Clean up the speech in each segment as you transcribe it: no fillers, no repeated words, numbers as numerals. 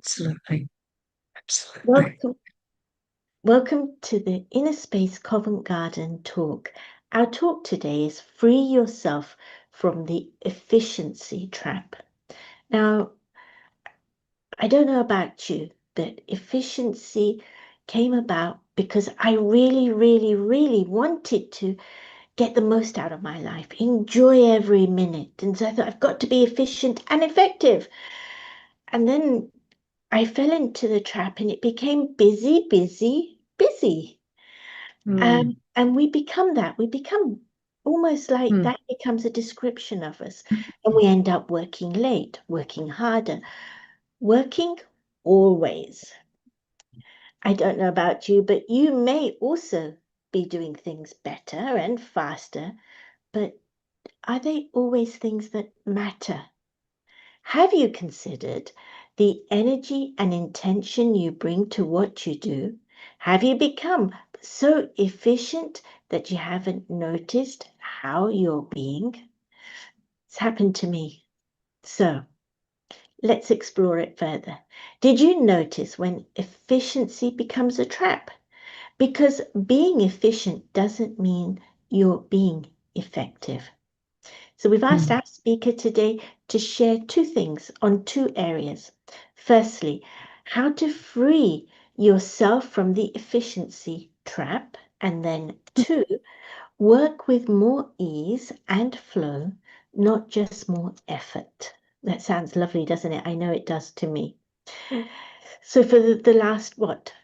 Absolutely. Absolutely. Welcome, welcome to the Inner Space Covent Garden talk. Our talk today is Free Yourself from the Efficiency Trap. Now, I don't know about you, but efficiency came about because I really wanted to get the most out of my life, enjoy every minute. And so I thought I've got to be efficient and effective. And then I fell into the trap and it became busy. Mm, And we become that. We become almost like mm, that becomes a description of us. And we end up working late, working harder, working always. I don't know about you, but you may also be doing things better and faster, but are they always things that matter? Have you considered the energy and intention you bring to what you do? Have you become so efficient that you haven't noticed how you're being? It's happened to me. So let's explore it further. Did you notice when efficiency becomes a trap? Because being efficient doesn't mean you're being effective. So we've asked mm, our speaker today to share two things on two areas. Firstly, how to free yourself from the efficiency trap. And then two, work with more ease and flow, not just more effort. That sounds lovely, doesn't it? I know it does to me. So for the last,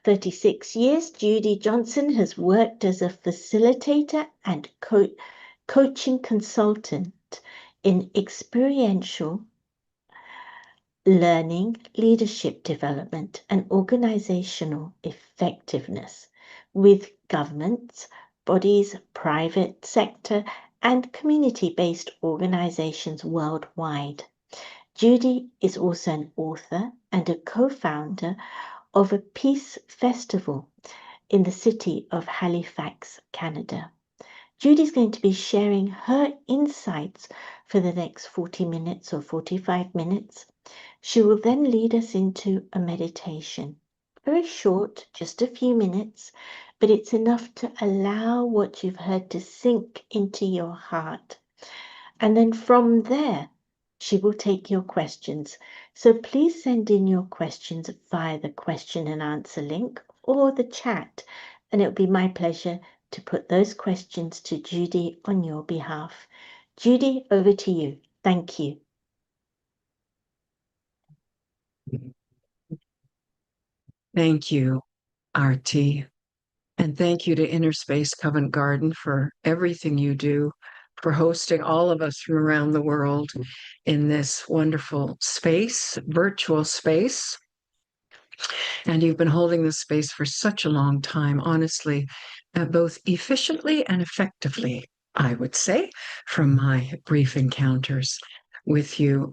36 years, Judy Johnson has worked as a facilitator and coaching consultant in experiential learning, leadership development, and organizational effectiveness with governments, bodies, private sector, and community-based organizations worldwide. Judy is also an author and a co-founder of a peace festival in the city of Halifax, Canada. Judy's going to be sharing her insights for the next 40 minutes or 45 minutes. She will then lead us into a meditation. Very short, just a few minutes, but it's enough to allow what you've heard to sink into your heart. And then from there, she will take your questions. So please send in your questions via the question and answer link or the chat. And it will be my pleasure to put those questions to Judy on your behalf. Judy, over to you. Thank you. Thank you, Artie. And thank you to Inner Space Covent Garden for everything you do, for hosting all of us from around the world in this wonderful space, virtual space. And you've been holding this space for such a long time, honestly, both efficiently and effectively, I would say, from my brief encounters with you.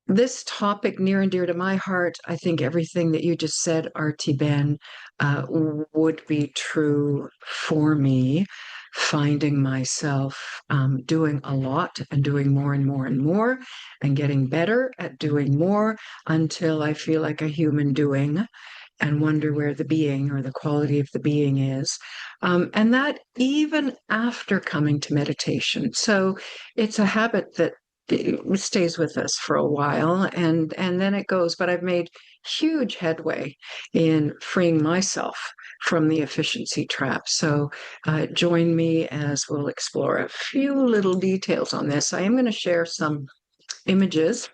This topic near and dear to my heart. I think everything that you just said, Artie Ben, would be true for me. Finding myself doing a lot and doing more and more and more, and getting better at doing more until I feel like a human doing and wonder where the being or the quality of the being is. And that even after coming to meditation. So it's a habit that it stays with us for a while and then it goes. But I've made huge headway in freeing myself from the efficiency trap. So join me as we'll explore a few little details on this. I am going to share some images,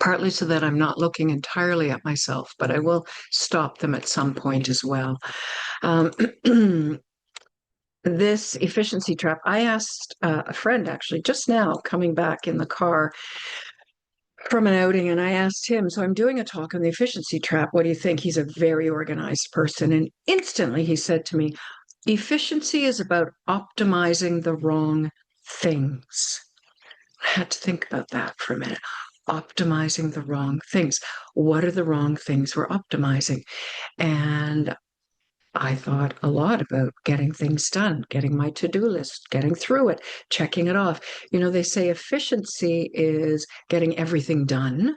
partly so that I'm not looking entirely at myself, but I will stop them at some point as well. Um, this efficiency trap, I asked a friend actually just now coming back in the car from an outing, and I asked him, so I'm doing a talk on the efficiency trap. What do you think? He's a very organized person. And instantly he said to me, efficiency is about optimizing the wrong things. I had to think about that for a minute. Optimizing the wrong things. What are the wrong things we're optimizing? And I thought a lot about getting things done, getting my to-do list, getting through it, checking it off. You know, they say efficiency is getting everything done,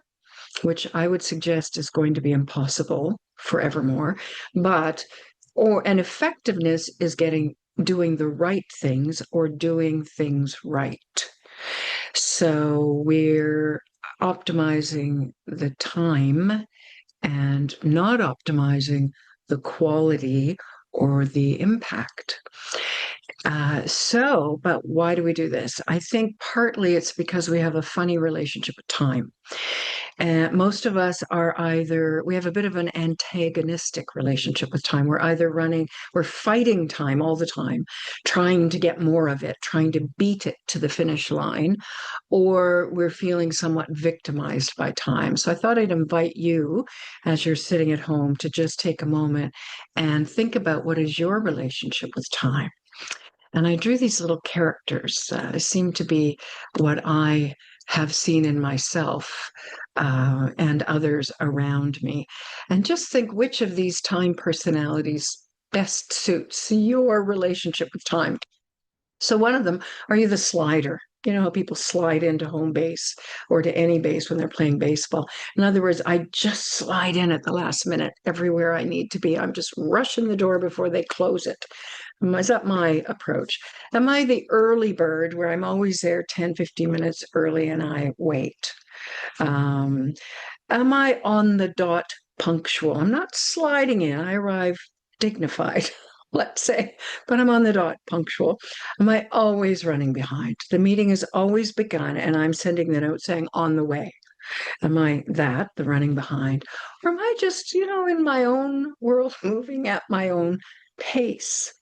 which I would suggest is going to be impossible forevermore. And effectiveness is doing the right things or doing things right. So we're optimizing the time and not optimizing the quality or the impact. But why do we do this? I think partly it's because we have a funny relationship with time. And most of us we have a bit of an antagonistic relationship with time. We're fighting time all the time, trying to get more of it, trying to beat it to the finish line, or we're feeling somewhat victimized by time. So I thought I'd invite you, as you're sitting at home, to just take a moment and think about what is your relationship with time. And I drew these little characters. They seem to be what I have seen in myself and others around me. And just think which of these time personalities best suits your relationship with time. So one of them, are you the slider? You know how people slide into home base or to any base when they're playing baseball. In other words, I just slide in at the last minute everywhere I need to be. I'm just rushing the door before they close it. Is that my approach? Am I the early bird where I'm always there 10, 15 minutes early and I wait? Um, am I on the dot punctual? I'm not sliding in. I arrive dignified, let's say, but I'm on the dot punctual. Am I always running behind? The meeting has always begun and I'm sending the note saying on the way. Am I the running behind? Or am I just, in my own world, moving at my own pace?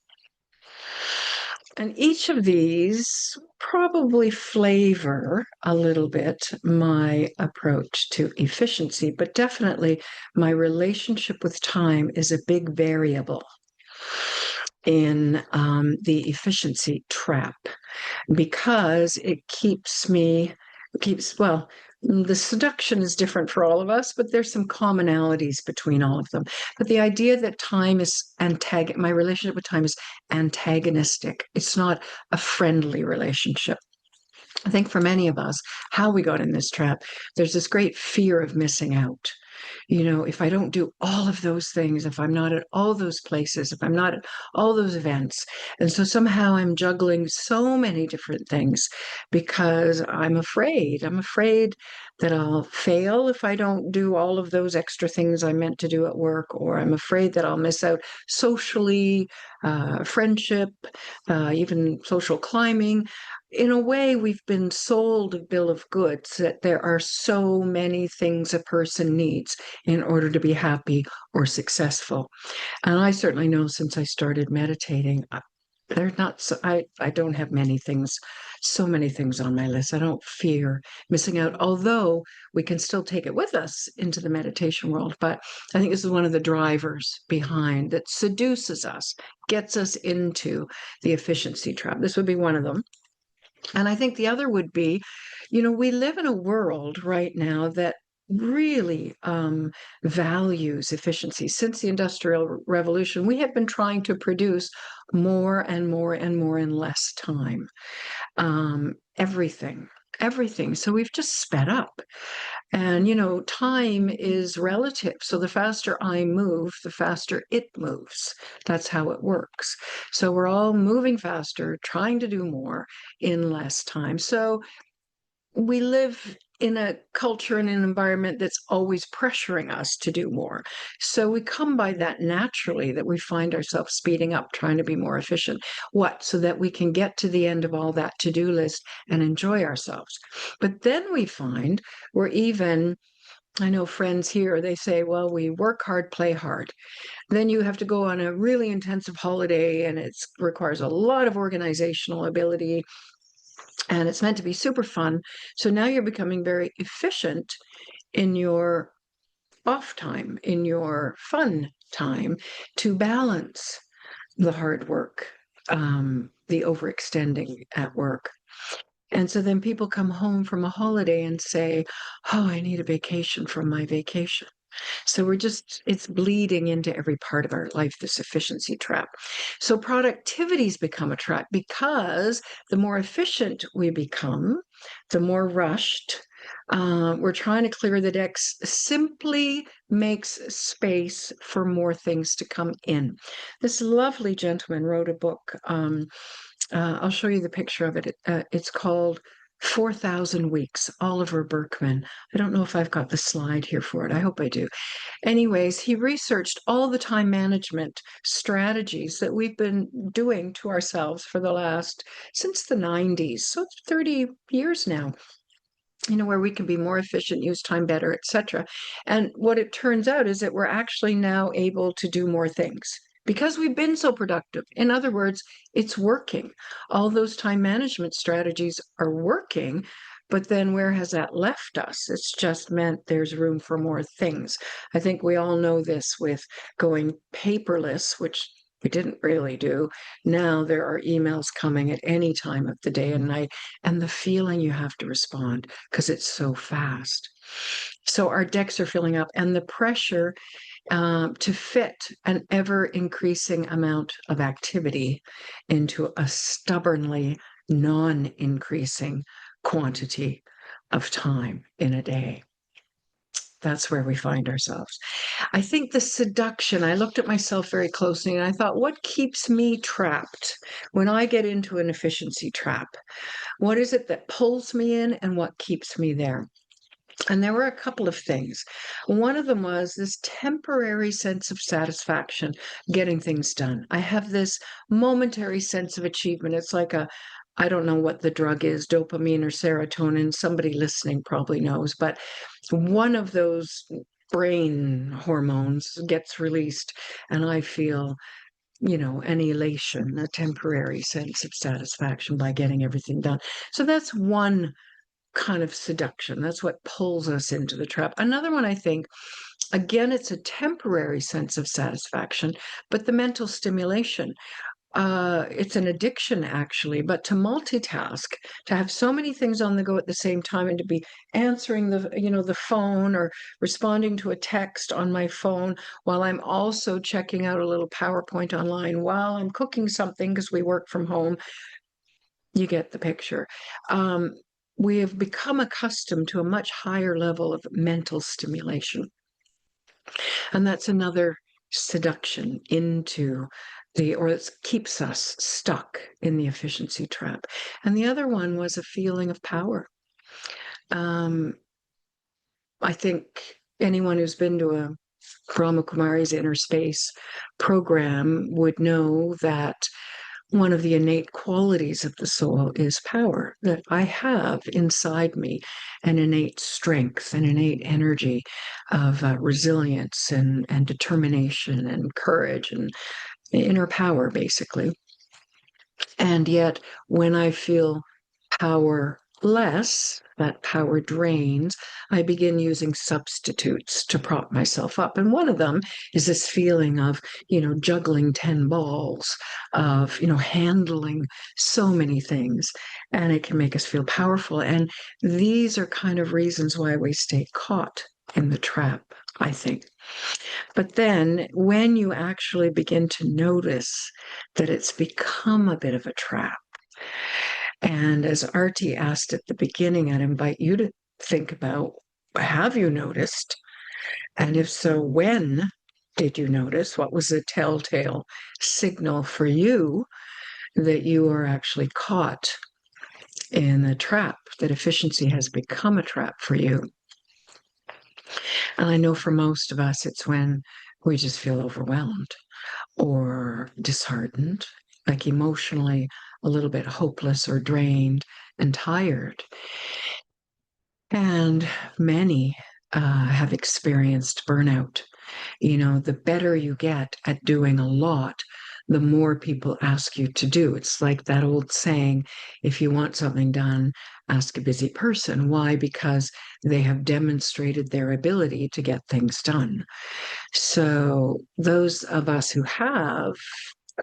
And each of these probably flavor a little bit my approach to efficiency, but definitely my relationship with time is a big variable in the efficiency trap because well, the seduction is different for all of us, but there's some commonalities between all of them. But the idea that my relationship with time is antagonistic. It's not a friendly relationship. I think for many of us, how we got in this trap, there's this great fear of missing out. If I don't do all of those things, if I'm not at all those places, if I'm not at all those events. And so somehow I'm juggling so many different things because I'm afraid. I'm afraid that I'll fail if I don't do all of those extra things I meant to do at work, or I'm afraid that I'll miss out socially, friendship, even social climbing. In a way, we've been sold a bill of goods that there are so many things a person needs in order to be happy or successful. And I certainly know since I started meditating, they're not so, I don't have so many things on my list. I don't fear missing out, although we can still take it with us into the meditation world. But I think this is one of the drivers behind that seduces us, gets us into the efficiency trap. This would be one of them. And I think the other would be, we live in a world right now that really values efficiency. Since the Industrial Revolution, we have been trying to produce more and more and more in less time. Everything, everything. So we've just sped up. And, time is relative. So the faster I move, the faster it moves. That's how it works. So we're all moving faster, trying to do more in less time. So we live in a culture and an environment that's always pressuring us to do more. So we come by that naturally, that we find ourselves speeding up, trying to be more efficient. What? So that we can get to the end of all that to-do list and enjoy ourselves. But then we find I know friends here, they say, well, we work hard, play hard. Then you have to go on a really intensive holiday and it requires a lot of organizational ability and it's meant to be super fun. So now you're becoming very efficient in your off time, in your fun time to balance the hard work, the overextending at work. And so then people come home from a holiday and say, oh, I need a vacation from my vacation. So it's bleeding into every part of our life, this efficiency trap. So productivity's become a trap because the more efficient we become, the more rushed, We're trying to clear the decks simply makes space for more things to come in. This lovely gentleman wrote a book. I'll show you the picture of it. It's called 4,000 Weeks, Oliver Burkeman. I don't know if I've got the slide here for it. I hope I do. Anyways, he researched all the time management strategies that we've been doing to ourselves for the last, since the 90s. So it's 30 years now, where we can be more efficient, use time better, etc. And what it turns out is that we're actually now able to do more things because we've been so productive. In other words, it's working. All those time management strategies are working, but then where has that left us? It's just meant there's room for more things. I think we all know this with going paperless, which we didn't really do. Now there are emails coming at any time of the day and night, and the feeling you have to respond because it's so fast. So our decks are filling up, and the pressure to fit an ever increasing amount of activity into a stubbornly non increasing quantity of time in a day. That's where we find ourselves. I think the seduction, I looked at myself very closely and I thought, what keeps me trapped when I get into an efficiency trap? What is it that pulls me in and what keeps me there? And there were a couple of things. One of them was this temporary sense of satisfaction getting things done. I have this momentary sense of achievement. It's like I don't know what the drug is, dopamine or serotonin. Somebody listening probably knows, but one of those brain hormones gets released, and I feel, an elation, a temporary sense of satisfaction by getting everything done. So that's one kind of seduction. That's what pulls us into the trap. Another one, I think, again, it's a temporary sense of satisfaction, but the mental stimulation. It's an addiction, actually, but to multitask, to have so many things on the go at the same time, and to be answering the phone or responding to a text on my phone while I'm also checking out a little PowerPoint online while I'm cooking something because we work from home. You get the picture. We have become accustomed to a much higher level of mental stimulation. And that's another seduction into or it keeps us stuck in the efficiency trap. And the other one was a feeling of power. I think anyone who's been to a Brahma Kumari's inner space program would know that one of the innate qualities of the soul is power, that I have inside me an innate strength, an innate energy of resilience and determination and courage and inner power, basically. And yet, when I feel powerless, that power drains, I begin using substitutes to prop myself up. And one of them is this feeling of, juggling 10 balls, of, handling so many things. And it can make us feel powerful. And these are kind of reasons why we stay caught in the trap, I think. But then when you actually begin to notice that it's become a bit of a trap, and as Artie asked at the beginning, I'd invite you to think about, have you noticed? And if so, when did you notice? What was the telltale signal for you that you are actually caught in a trap, that efficiency has become a trap for you? And I know for most of us, it's when we just feel overwhelmed or disheartened, like emotionally a little bit hopeless or drained and tired. And many have experienced burnout. The better you get at doing a lot, the more people ask you to do. It's like that old saying, if you want something done, ask a busy person. Why? Because they have demonstrated their ability to get things done. So those of us who have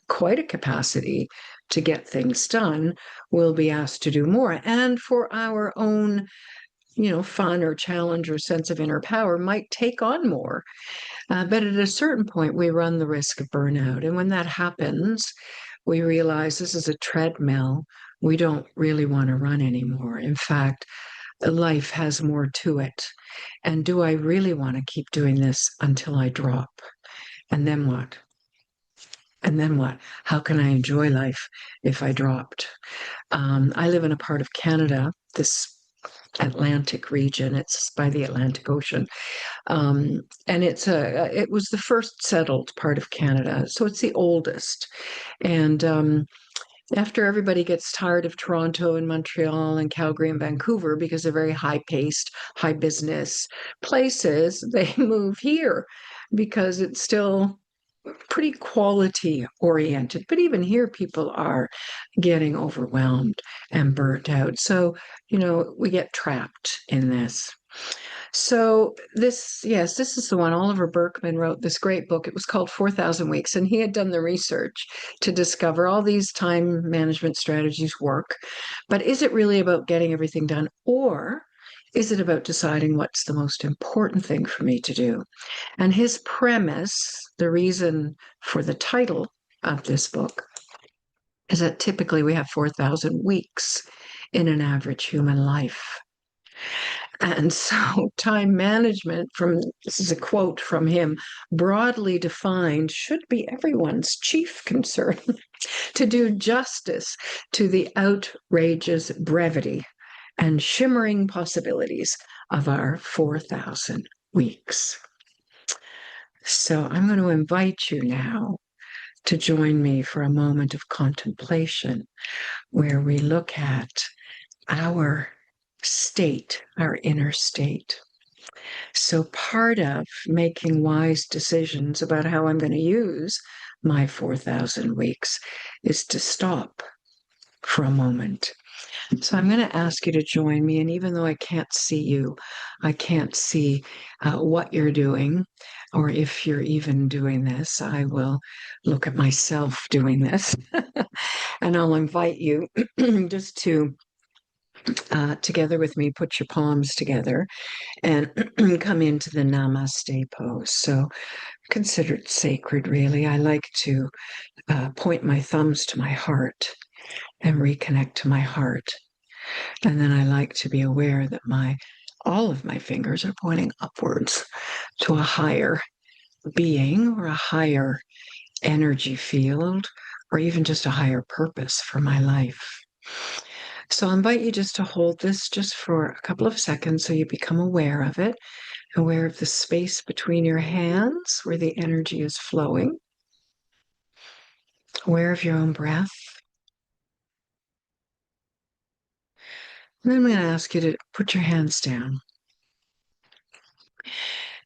quite a capacity to get things done will be asked to do more. And for our own, fun or challenge or sense of inner power might take on more. But at a certain point, we run the risk of burnout. And when that happens, we realize this is a treadmill we don't really want to run anymore. In fact, life has more to it. And do I really want to keep doing this until I drop? And then what? And then what? How can I enjoy life if I dropped? I live in a part of Canada, this Atlantic region. It's by the Atlantic Ocean, and it was the first settled part of Canada, so it's the oldest. And after everybody gets tired of Toronto and Montreal and Calgary and Vancouver because they're very high paced, high business places, they move here because it's still pretty quality oriented. But even here, people are getting overwhelmed and burnt out. So, we get trapped in this. So yes, this is the one. Oliver Burkeman wrote this great book. It was called 4,000 Weeks, and he had done the research to discover all these time management strategies work. But is it really about getting everything done, or is it about deciding what's the most important thing for me to do? And his premise, the reason for the title of this book, is that typically we have 4,000 weeks in an average human life. And so, time management, this is a quote from him, broadly defined, should be everyone's chief concern to do justice to the outrageous brevity and shimmering possibilities of our 4,000 weeks. So, I'm going to invite you now to join me for a moment of contemplation where we look at our state, our inner state. So, part of making wise decisions about how I'm going to use my 4,000 weeks is to stop for a moment. So, I'm going to ask you to join me. And even though I can't see you, I can't see what you're doing, or if you're even doing this, I will look at myself doing this. And I'll invite you just to, together with me, put your palms together and come into the namaste pose. So consider it sacred, really. I like to point my thumbs to my heart and reconnect to my heart. And then I like to be aware that all of my fingers are pointing upwards to a higher being or a higher energy field, or even just a higher purpose for my life. So I invite you just to hold this just for a couple of seconds so you become aware of it, aware of the space between your hands where the energy is flowing, aware of your own breath. And then I'm going to ask you to put your hands down.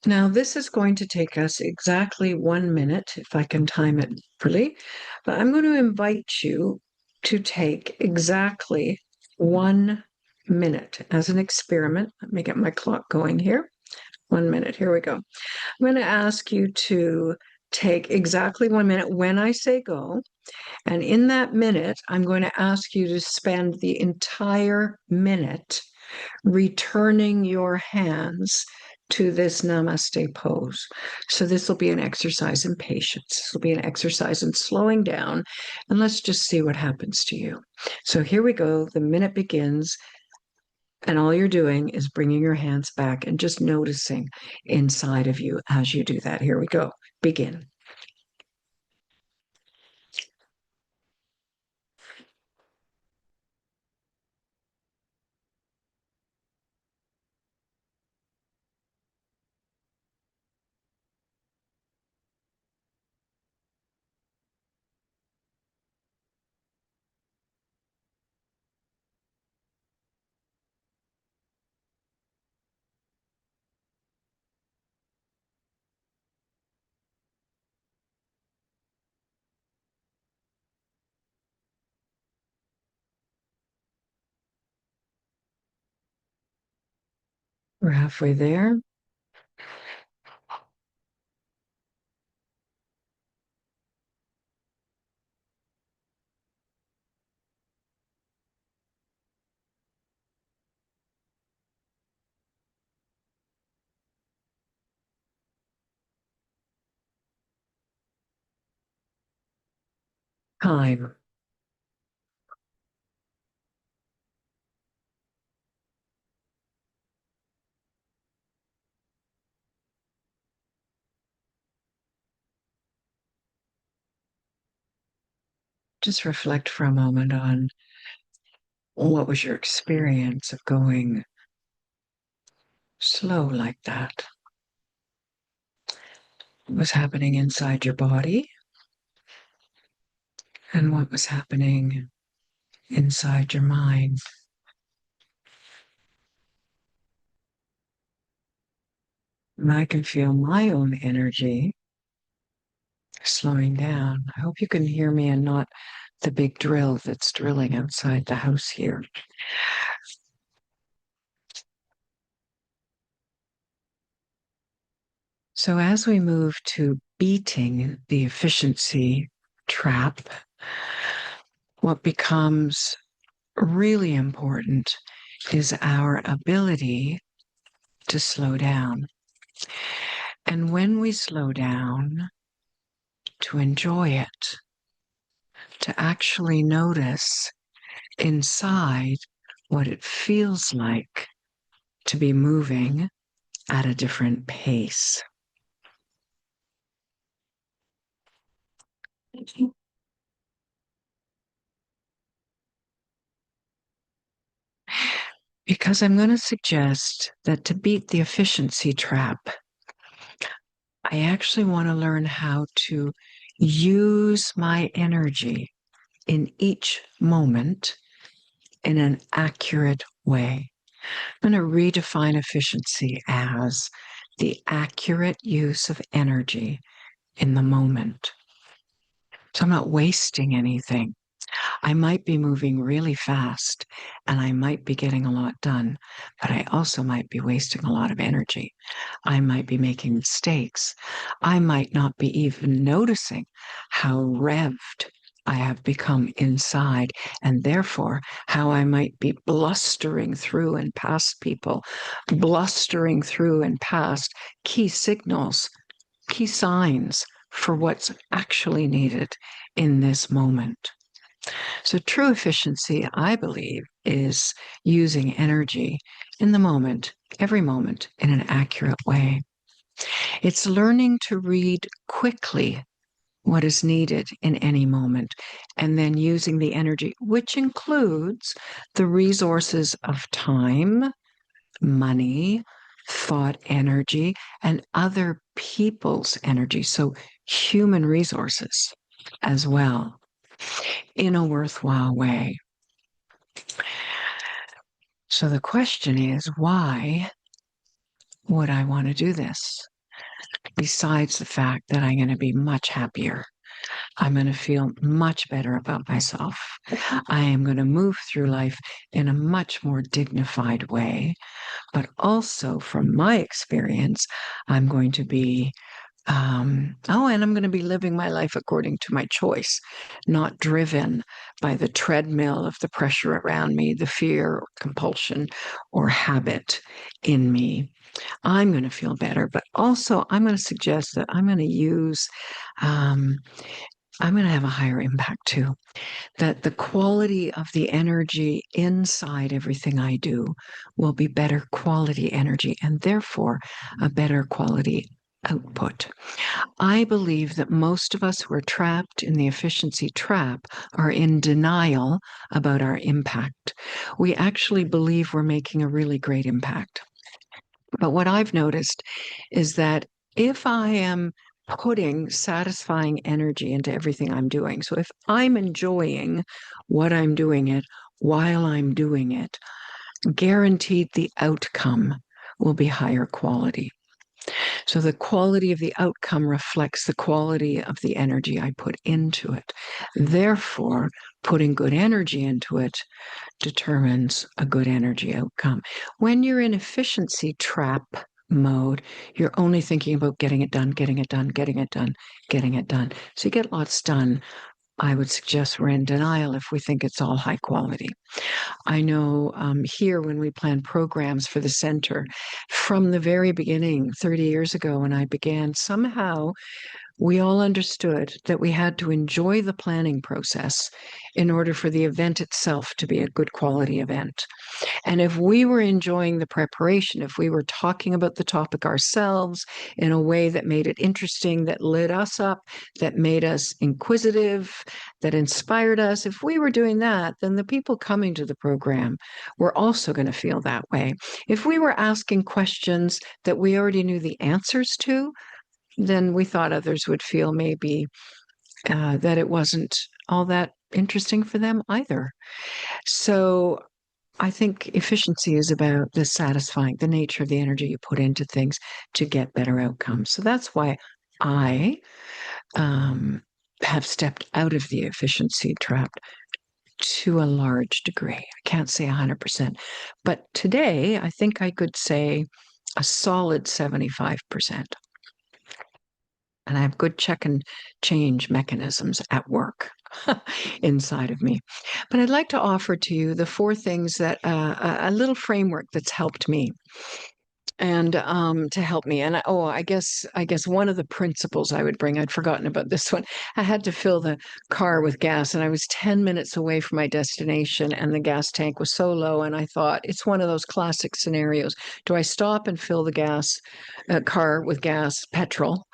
Now, this is going to take us exactly 1 minute, if I can time it properly. But I'm going to invite you to take exactly 1 minute as an experiment. Let me get my clock going here. 1 minute. Here we go. I'm going to ask you to take exactly 1 minute when I say go. And in that minute, I'm going to ask you to spend the entire minute returning your hands to this namaste pose. So this will be an exercise in patience. This will be an exercise in slowing down. And let's just see what happens to you. So here we go. The minute begins. And all you're doing is bringing your hands back and just noticing inside of you as you do that. Here we go. Begin. We're halfway there. Time. Just reflect for a moment on what was your experience of going slow like that? What was happening inside your body? And what was happening inside your mind? And I can feel my own energy slowing down. I hope you can hear me and not the big drill that's drilling outside the house here. So as we move to beating the efficiency trap, what becomes really important is our ability to slow down. And when we slow down, to enjoy it, to actually notice inside what it feels like to be moving at a different pace. Because I'm going to suggest that to beat the efficiency trap, I actually want to learn how to use my energy in each moment in an accurate way. I'm going to redefine efficiency as the accurate use of energy in the moment. So I'm not wasting anything. I might be moving really fast and I might be getting a lot done, but I also might be wasting a lot of energy. I might be making mistakes. I might not be even noticing how revved I have become inside, and therefore how I might be blustering through and past people, blustering through and past key signals, key signs for what's actually needed in this moment. So true efficiency, I believe, is using energy in the moment, every moment, in an accurate way. It's learning to read quickly what is needed in any moment, and then using the energy, which includes the resources of time, money, thought energy, and other people's energy. So human resources as well, in a worthwhile way. So the question is, why would I want to do this? Besides the fact that I'm going to be much happier. I'm going to feel much better about myself. I am going to move through life in a much more dignified way. But also, from my experience, I'm going to be and I'm going to be living my life according to my choice, not driven by the treadmill of the pressure around me, the fear, or compulsion, or habit in me. I'm going to feel better, but also I'm going to suggest that I'm going to use, I'm going to have a higher impact too. That the quality of the energy inside everything I do will be better quality energy and therefore a better quality output. I believe that most of us who are trapped in the efficiency trap are in denial about our impact. We actually believe we're making a really great impact. But what I've noticed is that if I am putting satisfying energy into everything I'm doing, so if I'm enjoying what I'm doing it while I'm doing it, guaranteed the outcome will be higher quality. So the quality of the outcome reflects the quality of the energy I put into it. Therefore, putting good energy into it determines a good energy outcome. When you're in efficiency trap mode, you're only thinking about getting it done, getting it done, getting it done, getting it done. So you get lots done. I would suggest we're in denial if we think it's all high quality. I know here when we plan programs for the center, from the very beginning, 30 years ago when I began, somehow we all understood that we had to enjoy the planning process in order for the event itself to be a good quality event. And if we were enjoying the preparation, if we were talking about the topic ourselves in a way that made it interesting, that lit us up, that made us inquisitive, that inspired us, if we were doing that, then the people coming to the program were also going to feel that way. If we were asking questions that we already knew the answers to, then we thought others would feel maybe that it wasn't all that interesting for them either. So I think efficiency is about the satisfying, the nature of the energy you put into things to get better outcomes. So that's why I um, have stepped out of the efficiency trap to a large degree. I can't say 100%, but today I think I could say a solid 75%. And I have good check and change mechanisms at work inside of me. But I'd like to offer to you the four things that a little framework that's helped me and to help me. And I guess one of the principles I would bring, I'd forgotten about this one. I had to fill the car with gas, and I was 10 minutes away from my destination, and the gas tank was so low. And I thought it's one of those classic scenarios: do I stop and fill the gas car with gas, petrol,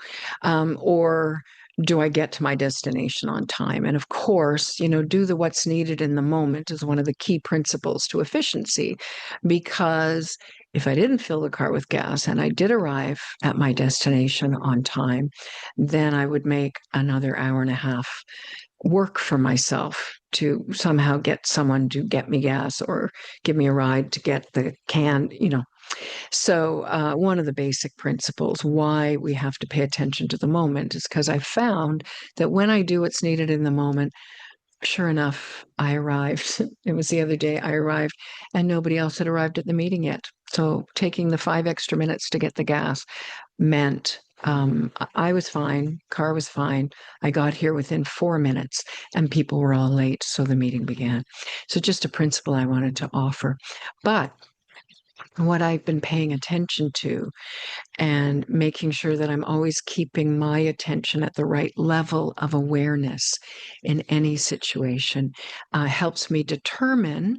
or do I get to my destination on time? And of course, do the what's needed in the moment is one of the key principles to efficiency, because if I didn't fill the car with gas and I did arrive at my destination on time, then I would make another hour and a half work for myself to somehow get someone to get me gas or give me a ride to get the can. So, one of the basic principles why we have to pay attention to the moment is because I found that when I do what's needed in the moment, sure enough, I arrived. It was the other day I arrived, and nobody else had arrived at the meeting yet. So, taking the 5 extra minutes to get the gas meant I was fine, car was fine. I got here within 4 minutes, and people were all late. So, the meeting began. So, just a principle I wanted to offer. But what I've been paying attention to and making sure that I'm always keeping my attention at the right level of awareness in any situation helps me determine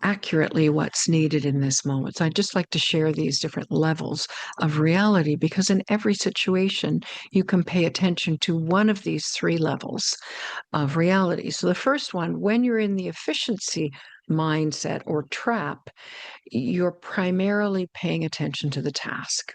accurately what's needed in this moment. So I just like to share these different levels of reality because in every situation, you can pay attention to one of these three levels of reality. So the first one, when you're in the efficiency mindset or trap, you're primarily paying attention to the task.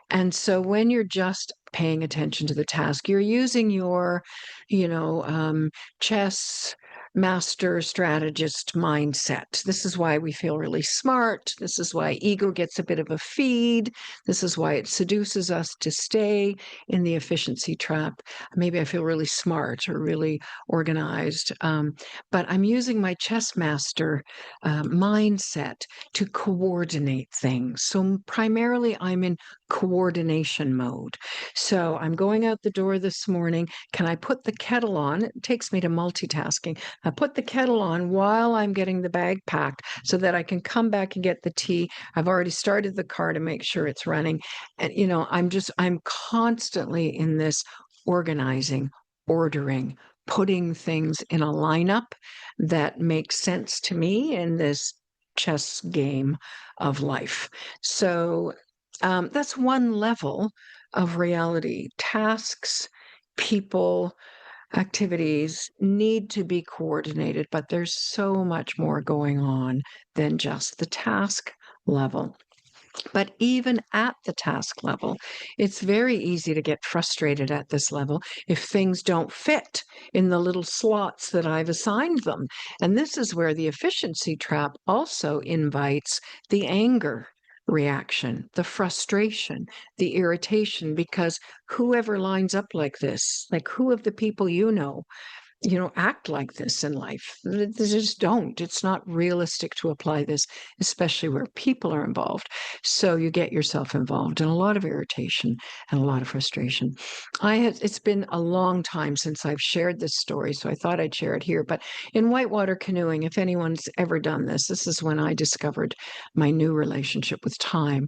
And so when you're just paying attention to the task, you're using your, you know, chess master strategist mindset. This is why we feel really smart. This is why ego gets a bit of a feed. This is why it seduces us to stay in the efficiency trap. Maybe I feel really smart or really organized, but I'm using my chess master mindset to coordinate things. So primarily, I'm in coordination mode. So I'm going out the door this morning. Can I put the kettle on? It takes me to multitasking. I put the kettle on while I'm getting the bag packed so that I can come back and get the tea. I've already started the car to make sure it's running. And, I'm constantly in this organizing, ordering, putting things in a lineup that makes sense to me in this chess game of life. So that's one level of reality. Tasks, people, activities need to be coordinated, but there's so much more going on than just the task level. But even at the task level, it's very easy to get frustrated at this level if things don't fit in the little slots that I've assigned them. And this is where the efficiency trap also invites the anger reaction, the frustration, the irritation, because whoever lines up like this, like who of the people act like this in life. They just don't. It's not realistic to apply this, especially where people are involved. So you get yourself involved in a lot of irritation and a lot of frustration. It's been a long time since I've shared this story, so I thought I'd share it here. But in whitewater canoeing, if anyone's ever done this, this is when I discovered my new relationship with time.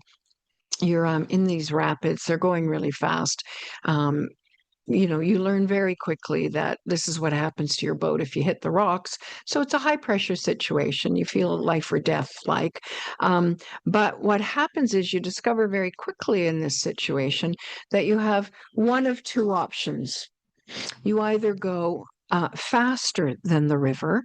you're in these rapids, they're going really fast. Um, you learn very quickly that this is what happens to your boat if you hit the rocks. So it's a high pressure situation. You feel life or death like. Um, but what happens is you discover very quickly in this situation that you have one of two options. You either go faster than the river,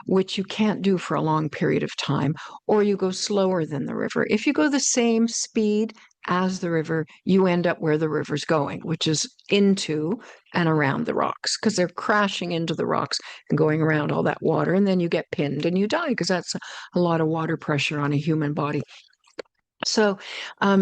which you can't do for a long period of time, or you go slower than the river. If you go the same speed as the river, you end up where the river's going, which is into and around the rocks, because they're crashing into the rocks and going around all that water. And then you get pinned and you die, because that's a lot of water pressure on a human body. So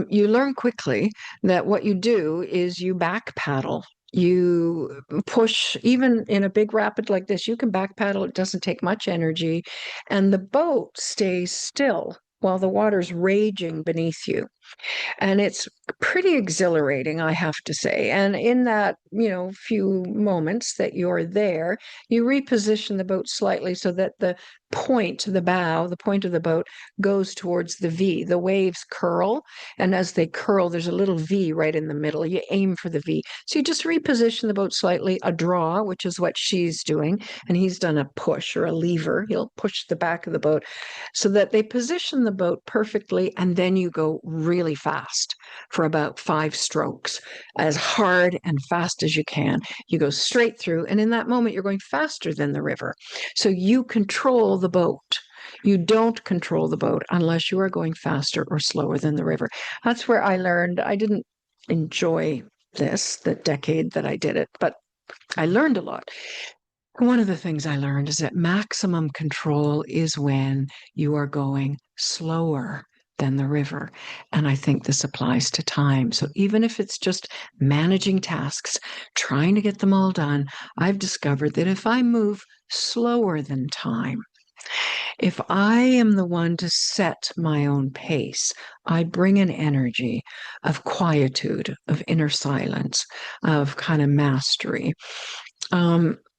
you learn quickly that what you do is you back paddle. You push, even in a big rapid like this, you can back paddle. It doesn't take much energy. And the boat stays still while the water's raging beneath you. And it's pretty exhilarating, I have to say. And in that, few moments that you're there, you reposition the boat slightly so that the bow, the point of the boat goes towards the V. The waves curl, and as they curl, there's a little V right in the middle. You aim for the V. So you just reposition the boat slightly, a draw, which is what she's doing, and he's done a push or a lever. He'll push the back of the boat so that they position the boat perfectly, and then you go really fast for about 5 strokes, as hard and fast as you can. You go straight through, and in that moment, you're going faster than the river. So you control the boat. You don't control the boat unless you are going faster or slower than the river. That's where I learned. I didn't enjoy this, the decade that I did it, but I learned a lot. One of the things I learned is that maximum control is when you are going slower than the river. And I think this applies to time. So even if it's just managing tasks, trying to get them all done, I've discovered that if I move slower than time, if I am the one to set my own pace, I bring an energy of quietude, of inner silence, of kind of mastery.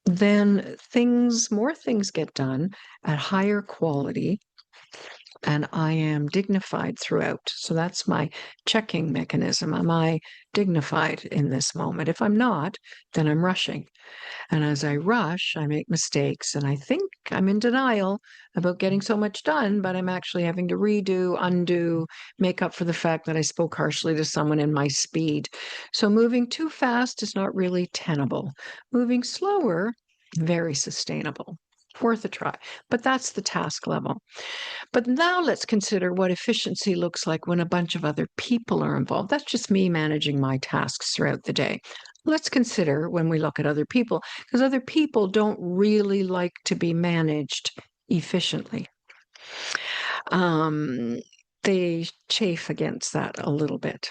Then more things get done at higher quality, and I am dignified throughout. So that's my checking mechanism. Am I dignified in this moment? If I'm not, then I'm rushing. And as I rush, I make mistakes, and I think I'm in denial about getting so much done, but I'm actually having to redo, undo, make up for the fact that I spoke harshly to someone in my speed. So moving too fast is not really tenable. Moving slower, very sustainable. Worth a try. But that's the task level. But now let's consider what efficiency looks like when a bunch of other people are involved. That's just me managing my tasks throughout the day. Let's consider when we look at other people, because other people don't really like to be managed efficiently. Um, they chafe against that a little bit.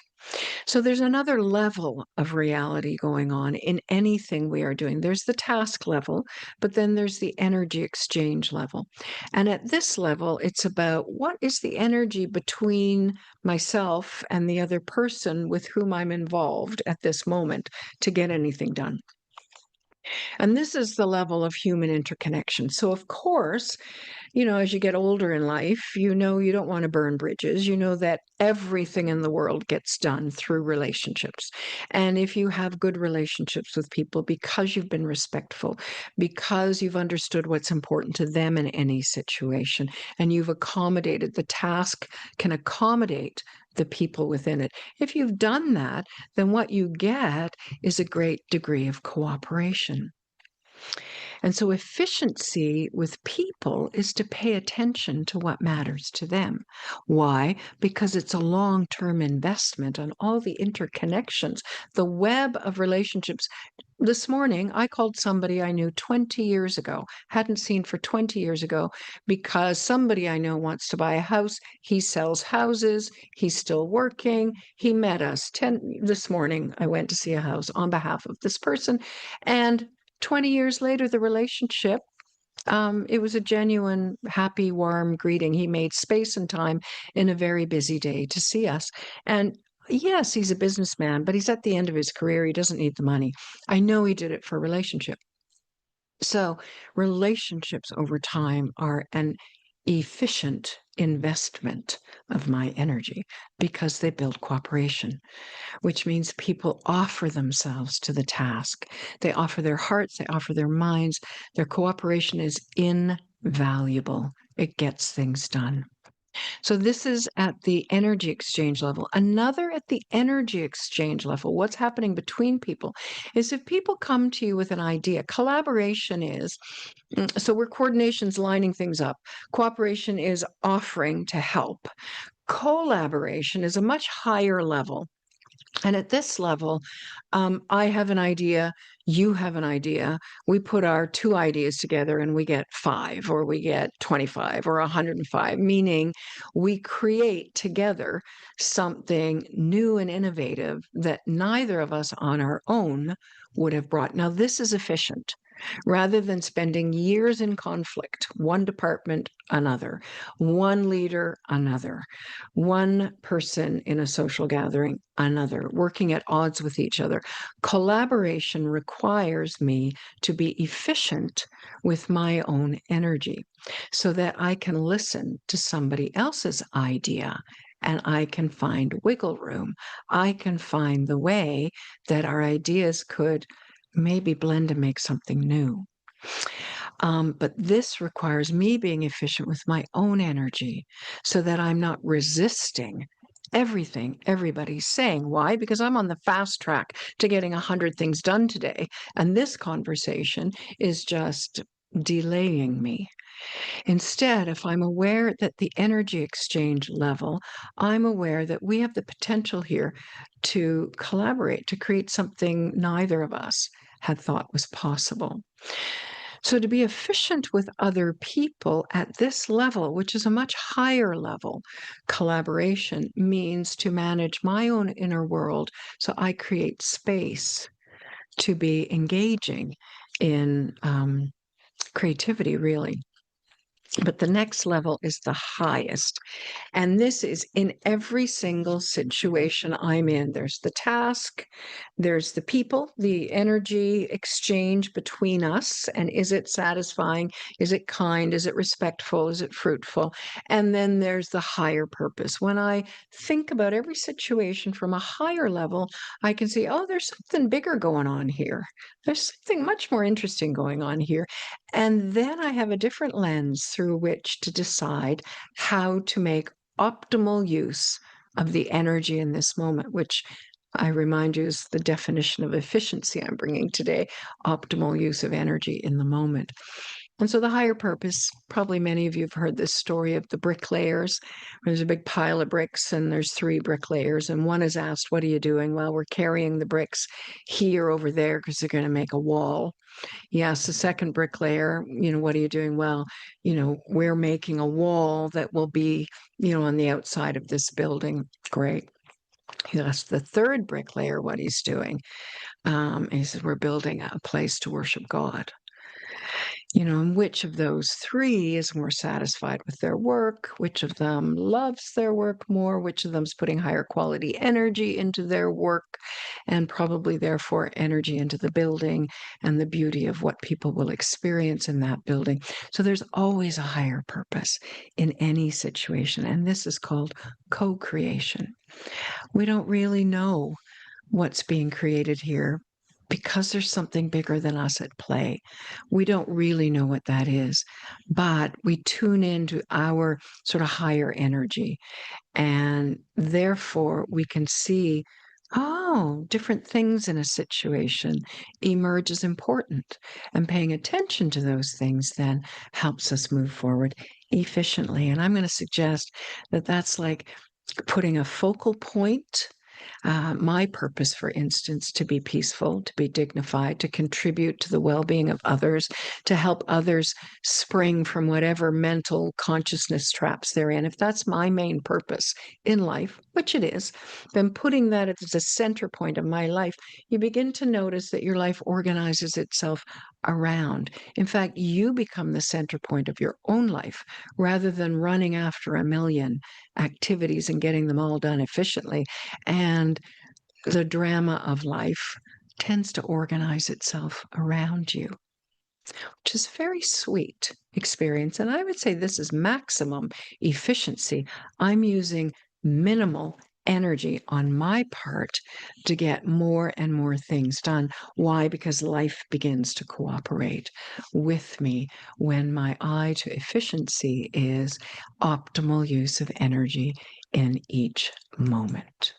So there's another level of reality going on in anything we are doing. There's the task level, but then there's the energy exchange level. And at this level, it's about what is the energy between myself and the other person with whom I'm involved at this moment to get anything done. And this is the level of human interconnection. So, of course, as you get older in life, you don't want to burn bridges. You know that everything in the world gets done through relationships. And if you have good relationships with people because you've been respectful, because you've understood what's important to them in any situation, and you've accommodated, the task can accommodate the people within it. If you've done that, then what you get is a great degree of cooperation. And so efficiency with people is to pay attention to what matters to them. Why? Because it's a long-term investment on all the interconnections, the web of relationships. This morning, I called somebody I knew 20 years ago, hadn't seen for 20 years ago, because somebody I know wants to buy a house. He sells houses. He's still working. He met us this morning. I went to see a house on behalf of this person. And 20 years later, the relationship, it was a genuine, happy, warm greeting. He made space and time in a very busy day to see us. And yes, he's a businessman, but he's at the end of his career. He doesn't need the money. I know he did it for a relationship. So relationships over time are, and efficient investment of my energy because they build cooperation, which means people offer themselves to the task. They offer their hearts, they offer their minds. Their cooperation is invaluable. It gets things done. So this is at the energy exchange level. Another at the energy exchange level, what's happening between people is if people come to you with an idea, collaboration is, so where coordination's lining things up, cooperation is offering to help. Collaboration is a much higher level. And at this level, I have an idea, you have an idea. We put our two ideas together and we get 5, or we get 25, or 105, meaning we create together something new and innovative that neither of us on our own would have brought. Now, this is efficient. Rather than spending years in conflict, one department, another, one leader, another, one person in a social gathering, another, working at odds with each other. Collaboration requires me to be efficient with my own energy so that I can listen to somebody else's idea and I can find wiggle room. I can find the way that our ideas could maybe blend and make something new. But this requires me being efficient with my own energy so that I'm not resisting everything everybody's saying. Why? Because I'm on the fast track to getting 100 things done today. And this conversation is just delaying me. Instead, if I'm aware that the energy exchange level, I'm aware that we have the potential here to collaborate, to create something neither of us had thought was possible. So, to be efficient with other people at this level, which is a much higher level, collaboration means to manage my own inner world so I create space to be engaging in creativity, really. But the next level is the highest. And this is in every single situation I'm in. There's the task, there's the people, the energy exchange between us. And is it satisfying? Is it kind? Is it respectful? Is it fruitful? And then there's the higher purpose. When I think about every situation from a higher level, I can see, oh, there's something bigger going on here. There's something much more interesting going on here. And then I have a different lens through which to decide how to make optimal use of the energy in this moment, which I remind you is the definition of efficiency I'm bringing today, optimal use of energy in the moment. And so the higher purpose, probably many of you have heard this story of the bricklayers. There's a big pile of bricks and there's 3 bricklayers and one is asked, what are you doing? Well, we're carrying the bricks here over there because they're going to make a wall. Yes, the second bricklayer, what are you doing? Well, we're making a wall that will be, on the outside of this building. Great. He asked the third bricklayer what he's doing. He says, we're building a place to worship God. And which of those 3 is more satisfied with their work? Which of them loves their work more? Which of them's putting higher quality energy into their work and probably therefore energy into the building and the beauty of what people will experience in that building? So there's always a higher purpose in any situation. And this is called co-creation. We don't really know what's being created here because there's something bigger than us at play. We don't really know what that is, but we tune into our sort of higher energy. And therefore, we can see, oh, different things in a situation emerge as important. And paying attention to those things then helps us move forward efficiently. And I'm going to suggest that that's like putting a focal point. My purpose, for instance, to be peaceful, to be dignified, to contribute to the well being of others, to help others spring from whatever mental consciousness traps they're in. If that's my main purpose in life, which it is, then putting that as the center point of my life, you begin to notice that your life organizes itself around. In fact, you become the center point of your own life rather than running after a million activities and getting them all done efficiently. And the drama of life tends to organize itself around you. which is a very sweet experience. And I would say this is maximum efficiency. I'm using minimal energy on my part to get more and more things done. Why? Because life begins to cooperate with me when my eye to efficiency is optimal use of energy in each moment.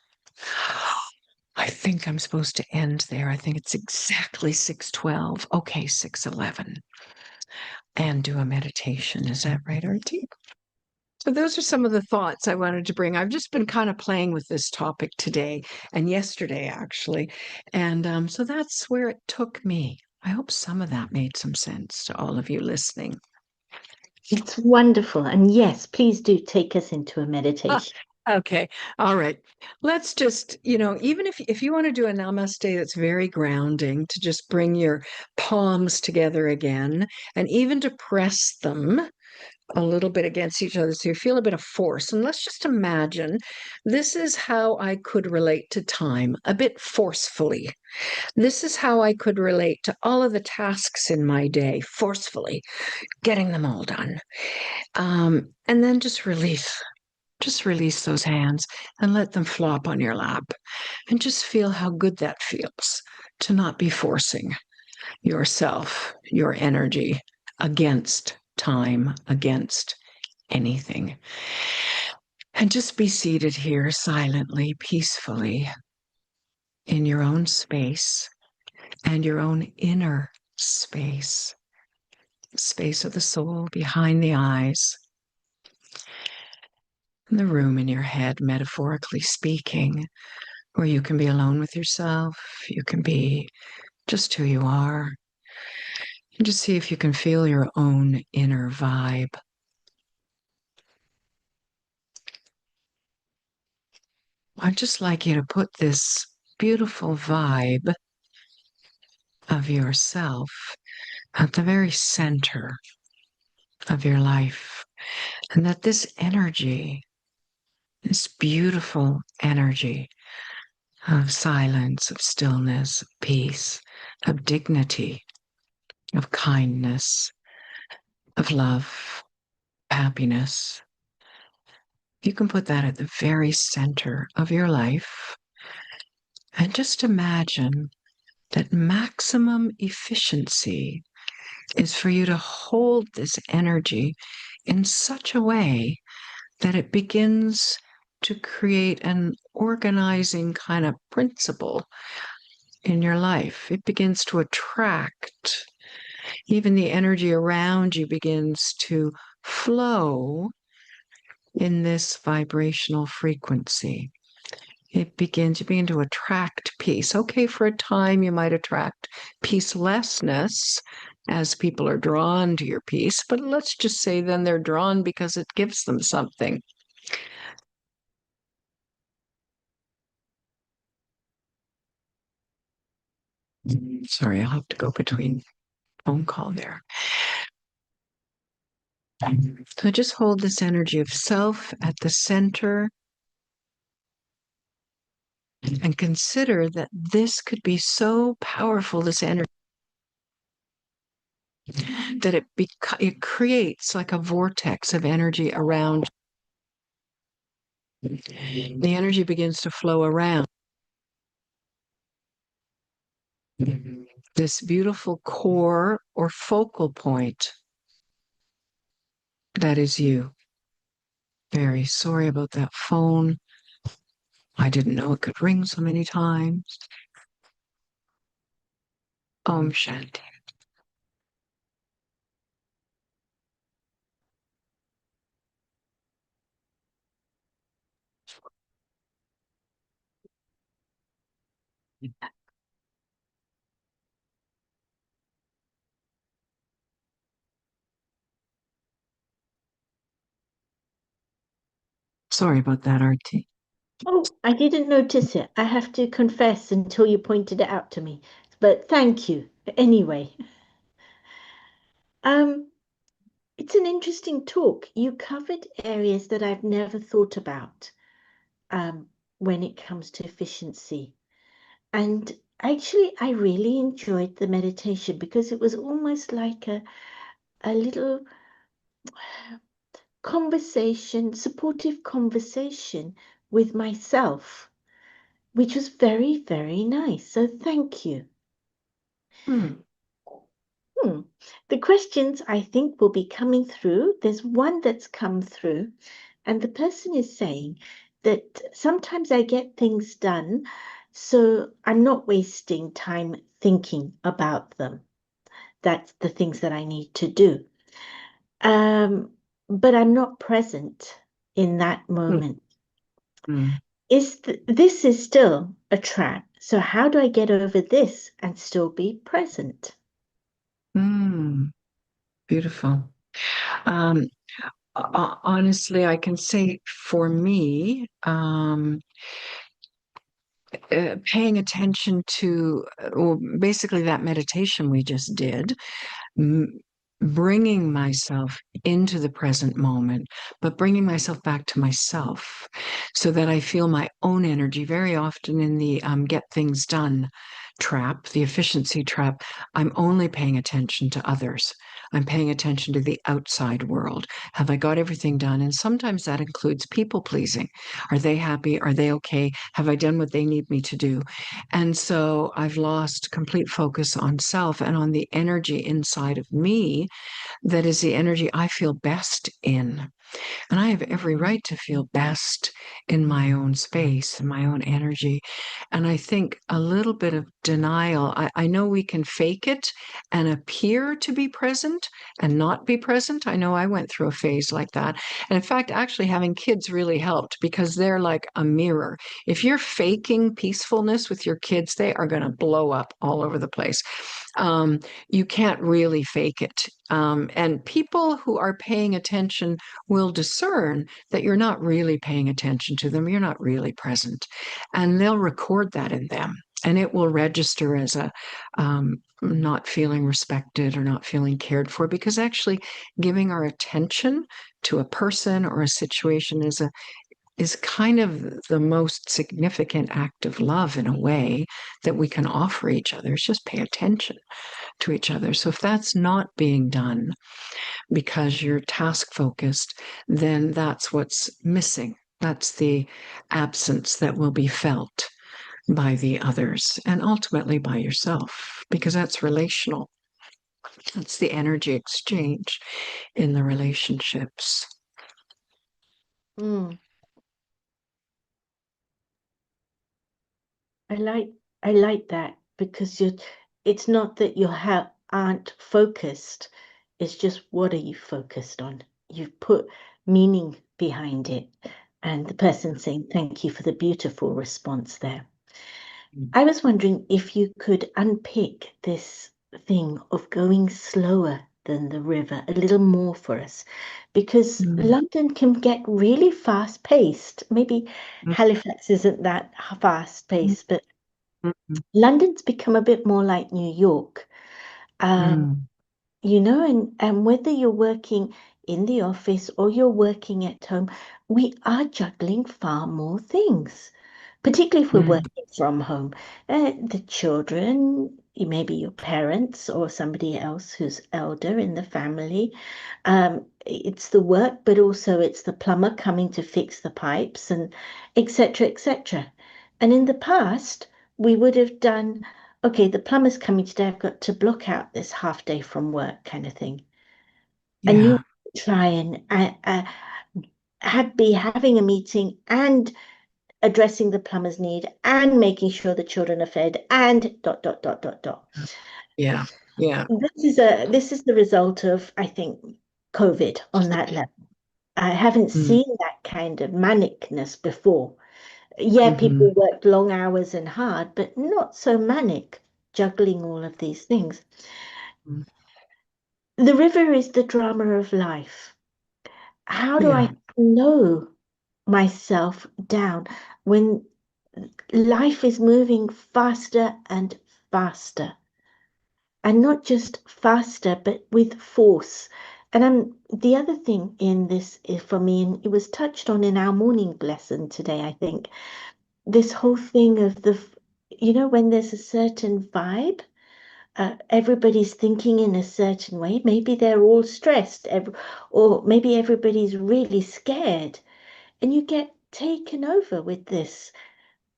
I think I'm supposed to end there. I think it's exactly 6:12. Okay, 6:11. And do a meditation. Is that right, Artie? So those are some of the thoughts I wanted to bring. I've just been kind of playing with this topic today and yesterday, actually. And so that's where it took me. I hope some of that made some sense to all of you listening. It's wonderful. And yes, please do take us into a meditation. Okay. All right. Let's just, even if you want to do a namaste that's very grounding, to just bring your palms together again and even to press them a little bit against each other so you feel a bit of force. And let's just imagine this is how I could relate to time a bit forcefully. This is how I could relate to all of the tasks in my day forcefully, getting them all done. And then just release. Just release those hands and let them flop on your lap and just feel how good that feels to not be forcing yourself, your energy against time, against anything. And just be seated here silently, peacefully in your own space and your own inner space, space of the soul behind the eyes, and the room in your head, metaphorically speaking, where you can be alone with yourself, you can be just who you are, and just see if you can feel your own inner vibe. I'd just like you to put this beautiful vibe of yourself at the very center of your life, and that this energy, this beautiful energy of silence, of stillness, of peace, of dignity, of kindness, of love, happiness, you can put that at the very center of your life and just imagine that maximum efficiency is for you to hold this energy in such a way that it begins to create an organizing kind of principle in your life. It begins to attract. Even the energy around you begins to flow in this vibrational frequency. You begin to attract peace. Okay, for a time you might attract peacelessness as people are drawn to your peace, but let's just say then they're drawn because it gives them something. Sorry, I'll have to go between phone call there. So just hold this energy of self at the center and consider that this could be so powerful, this energy, that it creates like a vortex of energy around. The energy begins to flow around this beautiful core or focal point that is you. Very sorry about that phone. I didn't know it could ring so many times. Om Shanti. Sorry about that, Artie. Oh, I didn't notice it. I have to confess until you pointed it out to me. But thank you. Anyway, it's an interesting talk. You covered areas that I've never thought about when it comes to efficiency. And Actually, I really enjoyed the meditation because it was almost like a little conversation, supportive conversation with myself, which was very, very nice. So thank you. Hmm. Hmm. The questions I think will be coming through. There's one that's come through, and the person is saying that sometimes I get things done, so I'm not wasting time thinking about them. That's the things that I need to do. Um, but I'm not present in that Hmm. moment. Hmm. This is still a trap. So how do I get over this and still be present? Hmm. Beautiful. Um, Honestly, I can say for me, paying attention to well, basically that meditation we just did, m- bringing myself into the present moment, but bringing myself back to myself so that I feel my own energy. Very often in the get things done trap, the efficiency trap, I'm only paying attention to others. I'm paying attention to the outside world. Have I got everything done? And sometimes that includes people pleasing. Are they happy? Are they okay? Have I done what they need me to do? And so I've lost complete focus on self and on the energy inside of me that is the energy I feel best in. And I have every right to feel best in my own space and my own energy. And I think a little bit of denial, I know we can fake it and appear to be present and not be present. I know I went through a phase like that. And in fact, actually having kids really helped because they're like a mirror. If you're faking peacefulness with your kids, they are going to blow up all over the place. Um, you can't really fake it. And people who are paying attention will discern that you're not really paying attention to them, you're not really present, and they'll record that in them. And it will register as a not feeling respected or not feeling cared for, because actually giving our attention to a person or a situation is kind of the most significant act of love in a way that we can offer each other. It's just pay attention to each other. So if that's not being done because you're task focused, then that's what's missing. That's the absence that will be felt by the others and ultimately by yourself, because that's relational. That's the energy exchange in the relationships. Mm, I like I like that because it's not that you aren't focused, it's just what are you focused on? You've put meaning behind it. And the person saying thank you for the beautiful response there. I was wondering if you could unpick this thing of going slower than the river a little more for us, because Mm, London can get really fast paced. Maybe mm, Halifax isn't that fast mm, paced, but mm, London's become a bit more like New York. Um, mm, and whether you're working in the office or you're working at home, we are juggling far more things, particularly if we're mm, working from home. The children, maybe your parents or somebody else who's elder in the family. It's the work, but also it's the plumber coming to fix the pipes and etc. etc. And in the past, we would have done, okay, the plumber's coming today, I've got to block out this half day from work kind of thing. And you yeah, try and be having a meeting and addressing the plumber's need and making sure the children are fed and dot dot dot dot dot. yeah, yeah. This is the result of, I think, COVID on that level. I haven't Mm, seen that kind of manicness before. Yeah, mhm, people worked long hours and hard, but not so manic, juggling all of these things. mm, The river is the drama of life. How do I yeah, slow myself down when life is moving faster and faster? And not just faster, but with force. And the other thing in this for me, and it was touched on in our morning lesson today, I think, this whole thing of when there's a certain vibe, everybody's thinking in a certain way. Maybe they're all stressed, or maybe everybody's really scared, and you get taken over with this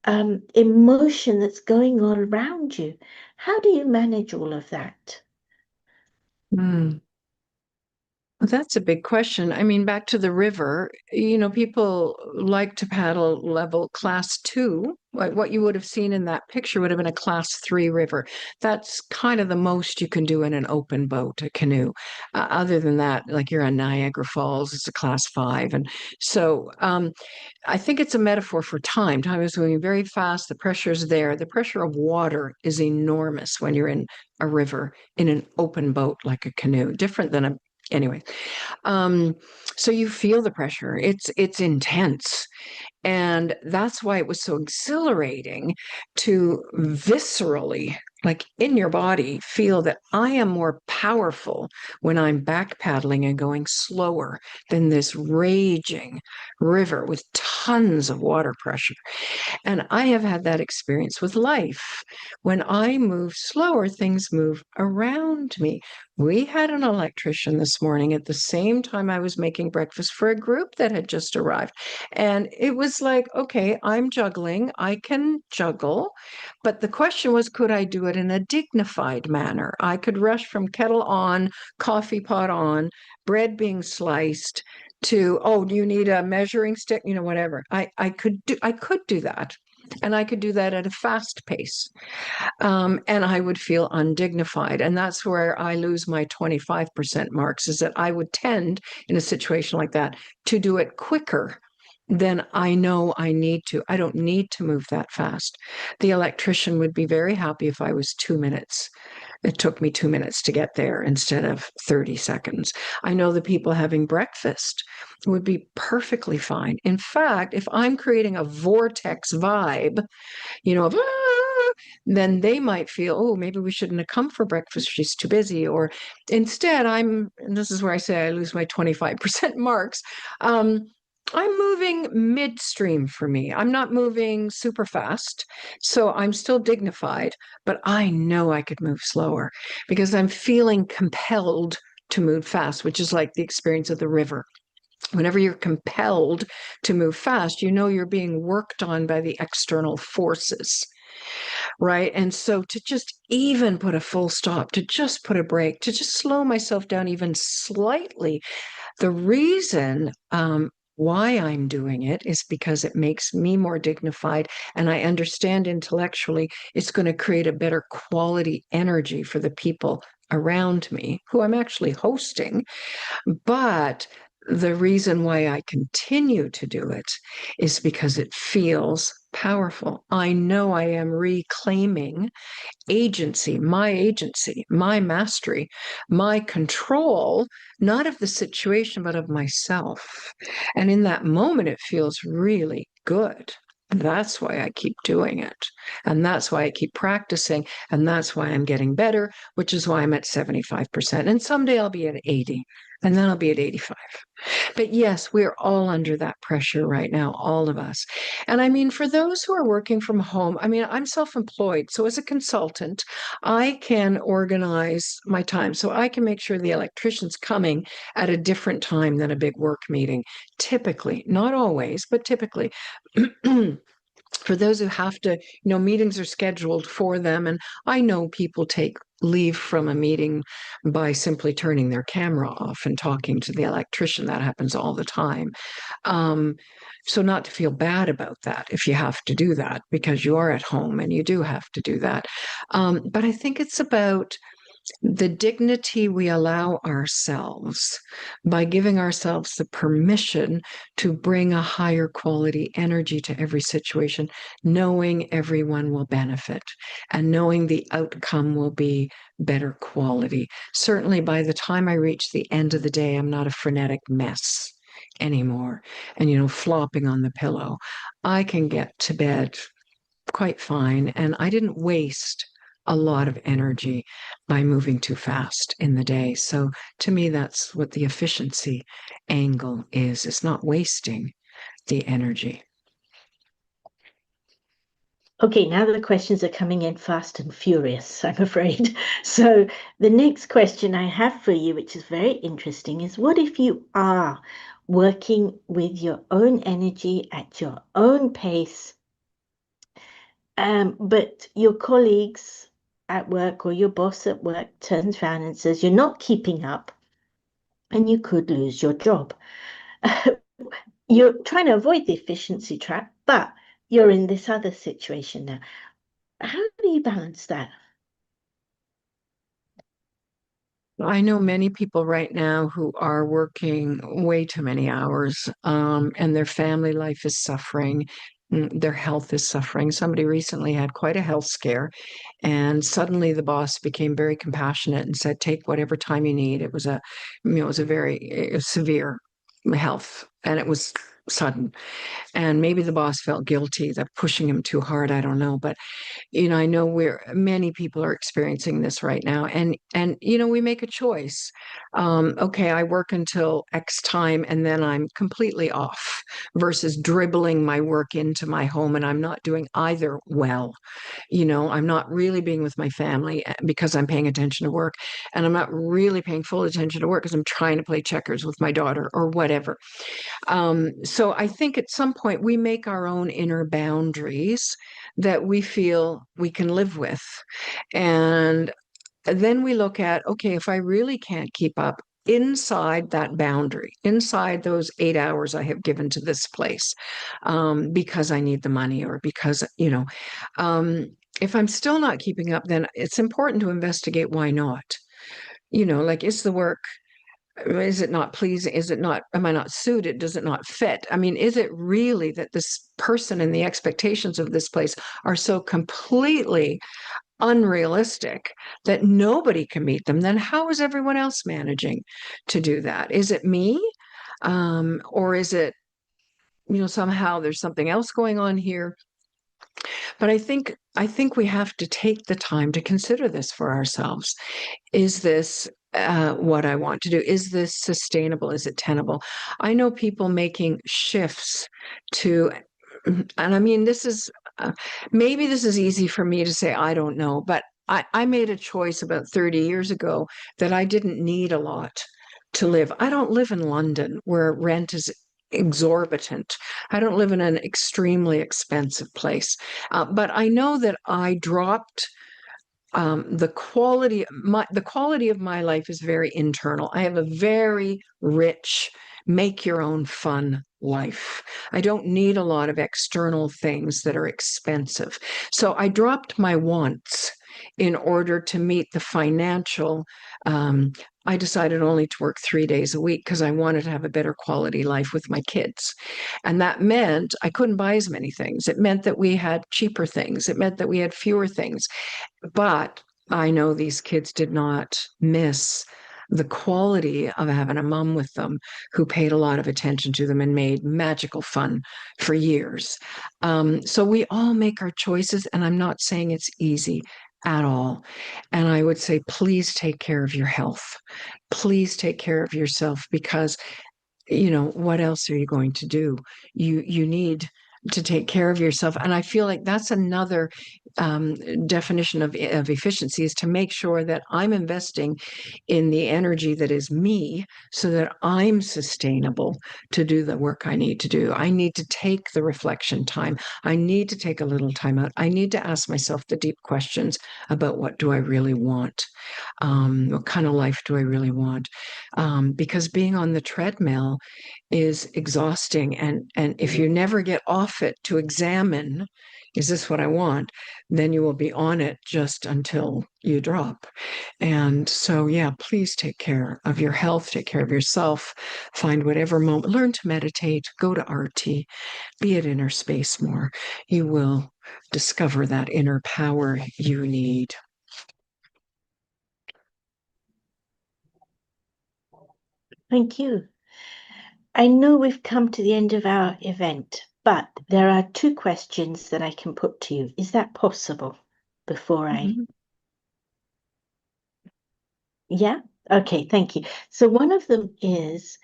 emotion that's going on around you. How do you manage all of that? Mm. Well, that's a big question. I mean, back to the river, people like to paddle level class two. Like what you would have seen in that picture would have been a class three river. That's kind of the most you can do in an open boat, a canoe. Other than that, like you're on Niagara Falls, it's a class five. And so I think it's a metaphor for time. Time is moving very fast. The pressure is there. The pressure of water is enormous when you're in a river in an open boat like a canoe, different than a anyway. um so you feel the pressure. It's intense, and that's why it was so exhilarating to viscerally, like in your body, feel that I am more powerful when I'm back paddling and going slower than this raging river with tons of water pressure. And I have had that experience with life. When I move slower, things move around me. We had an electrician this morning at the same time I was making breakfast for a group that had just arrived. And it was like, okay, I'm juggling. I can juggle. But the question was, could I do it in a dignified manner? I could rush from kettle on, coffee pot on, bread being sliced, to, oh, do you need a measuring stick, whatever. I could do that, and I could do that at a fast pace, and I would feel undignified. And that's where I lose my 25% marks, is that I would tend in a situation like that to do it quicker than I know I need to. I don't need to move that fast. The electrician would be very happy if I was 2 minutes. It took me 2 minutes to get there instead of 30 seconds. I know the people having breakfast would be perfectly fine. In fact, if I'm creating a vortex vibe, of, then they might feel, oh, maybe we shouldn't have come for breakfast. She's too busy. Or instead, and this is where I say I lose my 25% marks. I'm moving midstream for me. I'm not moving super fast. So I'm still dignified, but I know I could move slower because I'm feeling compelled to move fast, which is like the experience of the river. Whenever you're compelled to move fast, you're being worked on by the external forces, right? And so to just even put a full stop, to just put a break, to just slow myself down even slightly, the reason why I'm doing it is because it makes me more dignified, and I understand intellectually it's going to create a better quality energy for the people around me who I'm actually hosting. But the reason why I continue to do it is because it feels powerful. I know I am reclaiming agency, my mastery, my control, not of the situation, but of myself. And in that moment, it feels really good. That's why I keep doing it. And that's why I keep practicing. And that's why I'm getting better, which is why I'm at 75%. And someday I'll be at 80, and then I'll be at 85. But yes, we're all under that pressure right now, all of us. And I mean, for those who are working from home, I mean, I'm self employed. So as a consultant, I can organize my time. So I can make sure the electrician's coming at a different time than a big work meeting. Typically, not always, but typically. For those who have to, meetings are scheduled for them. And I know people take leave from a meeting by simply turning their camera off and talking to the electrician. That happens all the time. Um, so, not to feel bad about that if you have to do that, because you are at home and you do have to do that. But I think it's about the dignity we allow ourselves by giving ourselves the permission to bring a higher quality energy to every situation, knowing everyone will benefit and knowing the outcome will be better quality. Certainly, by the time I reach the end of the day, I'm not a frenetic mess anymore and, flopping on the pillow. I can get to bed quite fine. And I didn't waste a lot of energy by moving too fast in the day. So to me, that's what the efficiency angle is. It's not wasting the energy. Okay, now the questions are coming in fast and furious, I'm afraid. So the next question I have for you, which is very interesting, is what if you are working with your own energy at your own pace, but your colleagues at work or your boss at work turns around and says you're not keeping up and you could lose your job. You're trying to avoid the efficiency trap, but you're in this other situation now. How do you balance that? I know many people right now who are working way too many hours, and their family life is suffering. Their health is suffering. Somebody recently had quite a health scare, and suddenly the boss became very compassionate and said, "Take whatever time you need." It was a very severe health, and it was sudden. And maybe the boss felt guilty that pushing him too hard. I don't know, but I know we're many people are experiencing this right now, and we make a choice. Okay, I work until X time and then I'm completely off, versus dribbling my work into my home, and I'm not doing either well. I'm not really being with my family because I'm paying attention to work, and I'm not really paying full attention to work because I'm trying to play checkers with my daughter or whatever. So I think at some point we make our own inner boundaries that we feel we can live with. And then we look at, okay, if I really can't keep up inside that boundary, inside those 8 hours I have given to this place, because I need the money or because, um, if I'm still not keeping up, then it's important to investigate why not. Like, is the work, is it not pleasing? Is it not, am I not suited? Does it not fit? I mean, is it really that this person and the expectations of this place are so completely unrealistic that nobody can meet them? Then how is everyone else managing to do that? Is it me? Or is it, somehow there's something else going on here? But I think we have to take the time to consider this for ourselves. Is this what I want to do? Is this sustainable? Is it tenable? I know people making shifts to, and I mean, maybe this is easy for me to say, I don't know, but I made a choice about 30 years ago that I didn't need a lot to live. I don't live in London where rent is exorbitant. I don't live in an extremely expensive place. But I know that I dropped the quality of my life is very internal. I have a very rich, make your own fun life. I don't need a lot of external things that are expensive. So I dropped my wants in order to meet the financial. Um, I decided only to work 3 days a week because I wanted to have a better quality life with my kids. And that meant I couldn't buy as many things. It meant that we had cheaper things. It meant that we had fewer things. But I know these kids did not miss the quality of having a mom with them who paid a lot of attention to them and made magical fun for years. So we all make our choices, and I'm not saying it's easy at all. And I would say, please take care of your health. Please take care of yourself, because what else are you going to do? You need to take care of yourself. And I feel like that's another definition of efficiency, is to make sure that I'm investing in the energy that is me so that I'm sustainable to do the work I need to do. I need to take the reflection time. I need to take a little time out. I need to ask myself the deep questions about, what do I really want? What kind of life do I really want? Because being on the treadmill is exhausting. And if you never get off it to examine, is this what I want? Then you will be on it just until you drop. And so, yeah, please take care of your health, take care of yourself, find whatever moment, learn to meditate, go to RT, be at inner space more. You will discover that inner power you need. Thank you. I know we've come to the end of our event, but there are two questions that I can put to you. Is that possible before I? Mhm. Yeah? Okay, thank you. So one of them is,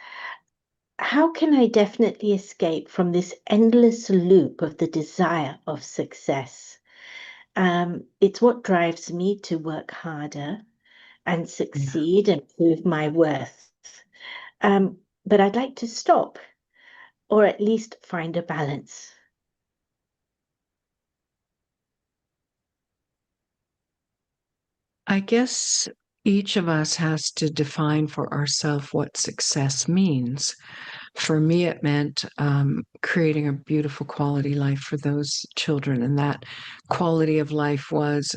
how can I definitely escape from this endless loop of the desire of success? It's what drives me to work harder and Yeah. succeed and prove my worth. But I'd like to stop or at least find a balance. I guess each of us has to define for ourselves what success means. For me, it meant creating a beautiful quality life for those children. And that quality of life was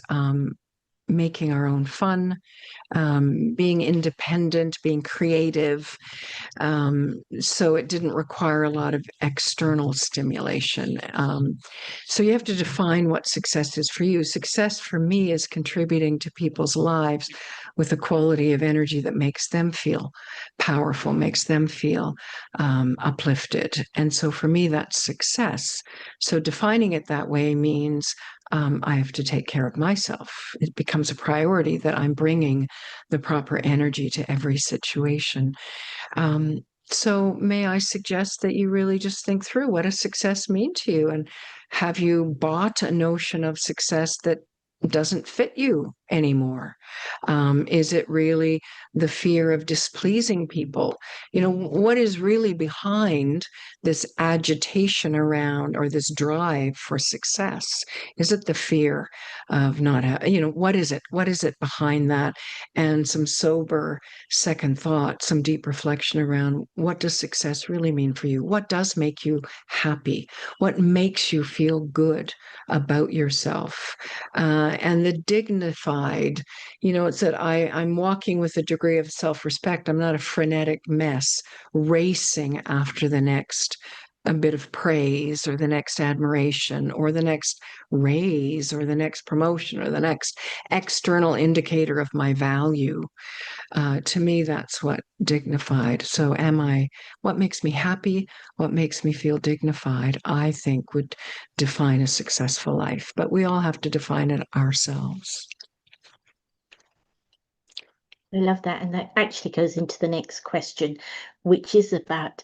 making our own fun, being independent, being creative. So it didn't require a lot of external stimulation. So you have to define what success is for you. Success for me is contributing to people's lives with a quality of energy that makes them feel powerful, makes them feel uplifted. And so for me, that's success. So defining it that way means I have to take care of myself. It becomes a priority that I'm bringing the proper energy to every situation. So, may I suggest that you really just think through what does success mean to you? And have you bought a notion of success that doesn't fit you anymore? Is it really the fear of displeasing people? You know, what is really behind this agitation around or this drive for success? Is it the fear of not, you know, what is it? What is it behind that? And some sober second thought, some deep reflection around what does success really mean for you? What does make you happy? What makes you feel good about yourself? And the dignified, you know, it's that I'm walking with a degree of self respect. I'm not a frenetic mess racing after the next a bit of praise or the next admiration or the next raise or the next promotion or the next external indicator of my value. To me, that's what dignified. So, what makes me happy? What makes me feel dignified? I think would define a successful life, but we all have to define it ourselves. I love that. And that actually goes into the next question, which is about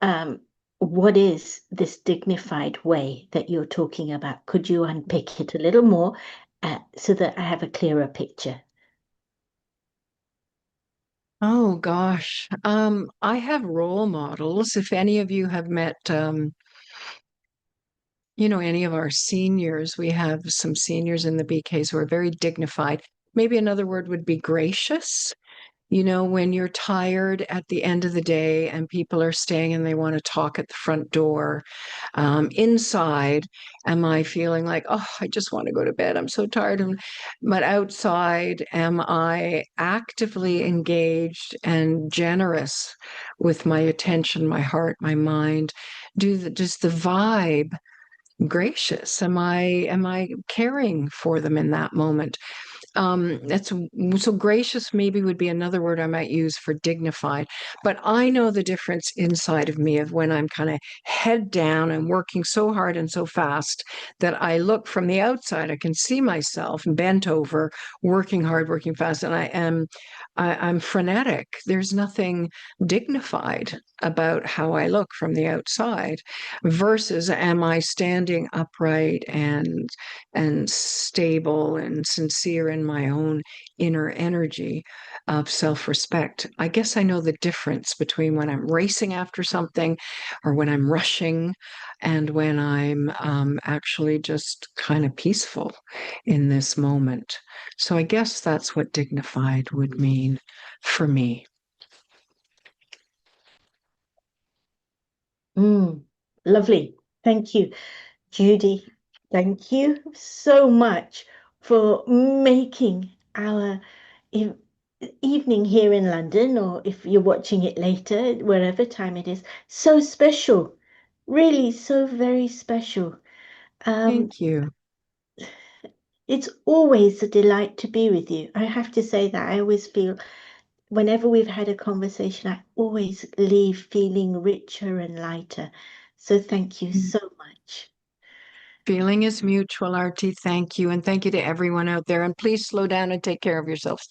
um, what is this dignified way that you're talking about? Could you unpick it a little more so that I have a clearer picture? Oh gosh. I have role models. If any of you have met, you know, any of our seniors, we have some seniors in the BKs who are very dignified. Maybe another word would be gracious. You know, when you're tired at the end of the day and people are staying and they want to talk at the front door, inside, am I feeling like, oh, I just want to go to bed? I'm so tired. But outside, am I actively engaged and generous with my attention, my heart, my mind? Does the vibe gracious? Am I caring for them in that moment? That's so gracious, maybe would be another word I might use for dignified. But I know the difference inside of me of when I'm kind of head down and working so hard and so fast that I look from the outside, I can see myself bent over, working hard, working fast, and I'm frenetic. There's nothing dignified about how I look from the outside versus am I standing upright and stable and sincere in my own inner energy of self respect. I guess I know the difference between when I'm racing after something or when I'm rushing and when I'm actually just kind of peaceful in this moment. So I guess that's what dignified would mean for me. Mm, lovely. Thank you, Judy. Thank you so much for making our e- evening here in London, or if you're watching it later, wherever time it is, so special. Really, so very special. Um, Thank you. it's always a delight to be with you. I have to say that I always feel whenever we've had a conversation, I always leave feeling richer and lighter. So thank you so much. Feeling is mutual, Artie. Thank you. And thank you to everyone out there. And please slow down and take care of yourselves.